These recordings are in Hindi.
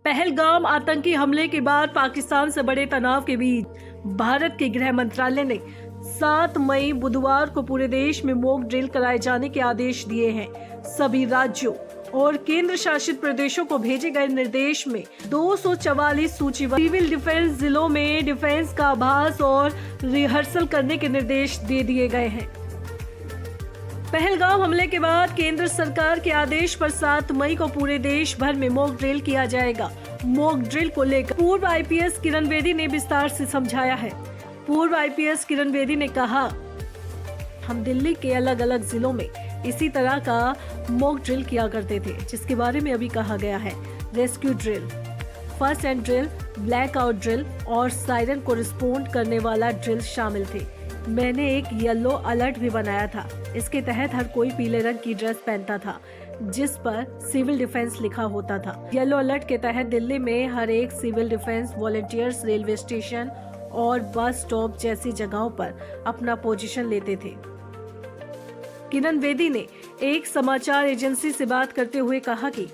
पहलगाम आतंकी हमले के बाद पाकिस्तान से बड़े तनाव के बीच भारत के गृह मंत्रालय ने 7 मई बुधवार को पूरे देश में मॉक ड्रिल कराए जाने के आदेश दिए हैं। सभी राज्यों और केंद्र शासित प्रदेशों को भेजे गए निर्देश में 244 सूचीबद्ध सिविल डिफेंस जिलों में डिफेंस का अभ्यास और रिहर्सल करने के निर्देश दे दिए गए हैं। पहलगाम हमले के बाद केंद्र सरकार के आदेश पर 7 मई को पूरे देश भर में मॉक ड्रिल किया जाएगा। मॉक ड्रिल को लेकर पूर्व आईपीएस किरण बेदी ने विस्तार से समझाया है। पूर्व आईपीएस किरण बेदी ने कहा, हम दिल्ली के अलग अलग जिलों में इसी तरह का मॉक ड्रिल किया करते थे, जिसके बारे में अभी कहा गया है। Rescue drill, first aid drill, blackout drill और सायरन को रिस्पॉन्ड करने वाला ड्रिल शामिल थे। मैंने एक येलो अलर्ट भी बनाया था। इसके तहत हर कोई पीले रंग की ड्रेस पहनता था जिस पर सिविल डिफेंस लिखा होता था। येलो अलर्ट के तहत दिल्ली में हर एक civil defence volunteers railway station और बस स्टॉप जैसी जगहों पर अपना पोजीशन लेते थे। किरण बेदी ने एक समाचार एजेंसी से बात करते हुए कहा कि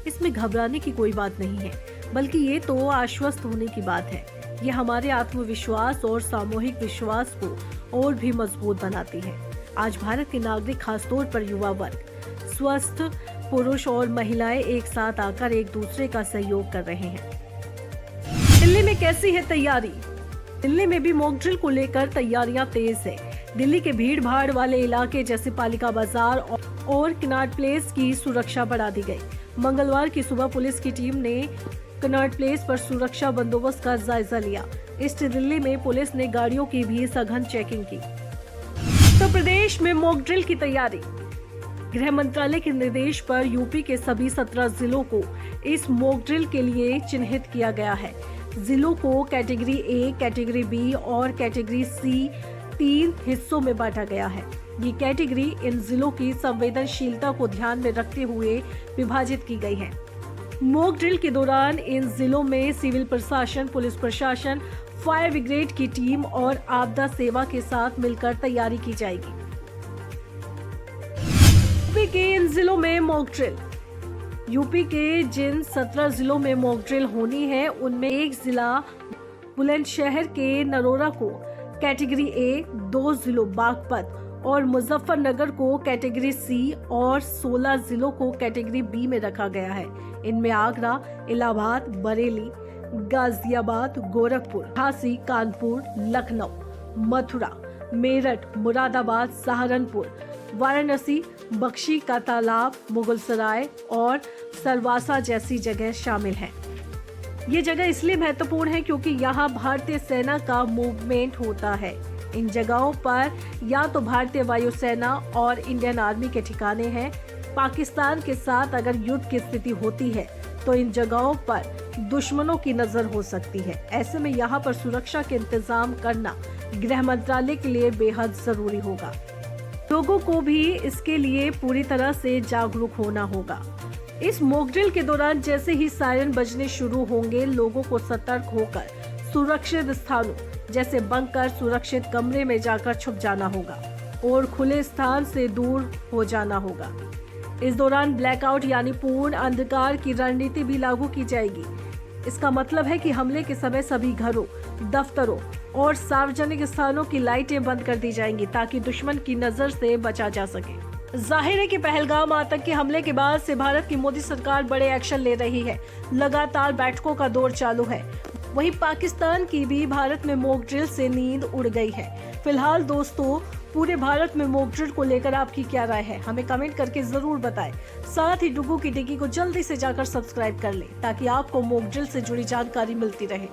इसमें घबराने की कोई बात नहीं है, बल्कि ये तो आश्वस्त होने की बात है। ये हमारे आत्मविश्वास और सामूहिक विश्वास को और भी मजबूत बनाती है। आज भारत के नागरिक, खासतौर पर युवा वर्ग, स्वस्थ पुरुष और महिलाएं एक साथ आकर एक दूसरे का सहयोग कर रहे हैं। दिल्ली में कैसी है तैयारी? दिल्ली में भी मॉक ड्रिल को लेकर तैयारियां तेज है। दिल्ली के भीड़ भाड़ वाले इलाके जैसे पालिका बाजार और कनॉट प्लेस की सुरक्षा बढ़ा दी गई। मंगलवार की सुबह पुलिस की टीम ने कनॉट प्लेस पर सुरक्षा बंदोबस्त का जायजा लिया। ईस्ट दिल्ली में पुलिस ने गाड़ियों की भी सघन चेकिंग की। उत्तर प्रदेश में मॉक ड्रिल की तैयारी। गृह मंत्रालय के निर्देश पर यूपी के सभी 17 जिलों को इस मॉक ड्रिल के लिए चिन्हित किया गया है। जिलों को कैटेगरी ए, कैटेगरी बी और कैटेगरी सी 3 हिस्सों में बांटा गया है। ये कैटेगरी इन जिलों की संवेदनशीलता को ध्यान में रखते हुए विभाजित की गई है। मॉक ड्रिल के दौरान इन जिलों में सिविल प्रशासन, पुलिस प्रशासन, फायर ब्रिगेड की टीम और आपदा सेवा के साथ मिलकर तैयारी की जाएगी। यूपी के इन जिलों में मॉक ड्रिल। यूपी के जिन 17 जिलों में मॉक ड्रिल होनी है, उनमें एक जिला बुलंदशहर के नरोरा को कैटेगरी ए, 2 जिलों बागपत और मुजफ्फरनगर को कैटेगरी सी और 16 जिलों को कैटेगरी बी में रखा गया है। इनमें आगरा, इलाहाबाद, बरेली, गाजियाबाद, गोरखपुर, झांसी, कानपुर, लखनऊ, मथुरा, मेरठ, मुरादाबाद, सहारनपुर, वाराणसी, बख्शी का तालाब, मुगलसराय और सरवासा जैसी जगह शामिल हैं। ये जगह इसलिए महत्वपूर्ण है क्योंकि यहाँ भारतीय सेना का मूवमेंट होता है। इन जगहों पर या तो भारतीय वायुसेना और इंडियन आर्मी के ठिकाने हैं। पाकिस्तान के साथ अगर युद्ध की स्थिति होती है तो इन जगहों पर दुश्मनों की नजर हो सकती है। ऐसे में यहाँ पर सुरक्षा के इंतजाम करना गृह मंत्रालय के लिए बेहद जरूरी होगा। लोगों को भी इसके लिए पूरी तरह से जागरूक होना होगा। इस मॉक ड्रिल के दौरान जैसे ही सायरन बजने शुरू होंगे, लोगों को सतर्क होकर सुरक्षित स्थानों जैसे बंकर, सुरक्षित कमरे में जाकर छुप जाना होगा और खुले स्थान से दूर हो जाना होगा। इस दौरान ब्लैकआउट यानी पूर्ण अंधकार की रणनीति भी लागू की जाएगी। इसका मतलब है कि हमले के समय सभी घरों, दफ्तरों और सार्वजनिक स्थानों की लाइटें बंद कर दी जाएंगी ताकि दुश्मन की नजर से बचा जा सके। जाहिर है कि पहलगाम आतंकी हमले के बाद से भारत की मोदी सरकार बड़े एक्शन ले रही है। लगातार बैठकों का दौर चालू है। वहीं पाकिस्तान की भी भारत में मॉक ड्रिल से नींद उड़ गई है। फिलहाल दोस्तों, पूरे भारत में मॉक ड्रिल को लेकर आपकी क्या राय है, हमें कमेंट करके जरूर बताएं। साथ ही डुगू की डिग्गी को जल्दी से जाकर सब्सक्राइब कर लें ताकि आपको मॉक ड्रिल से जुड़ी जानकारी मिलती रहे।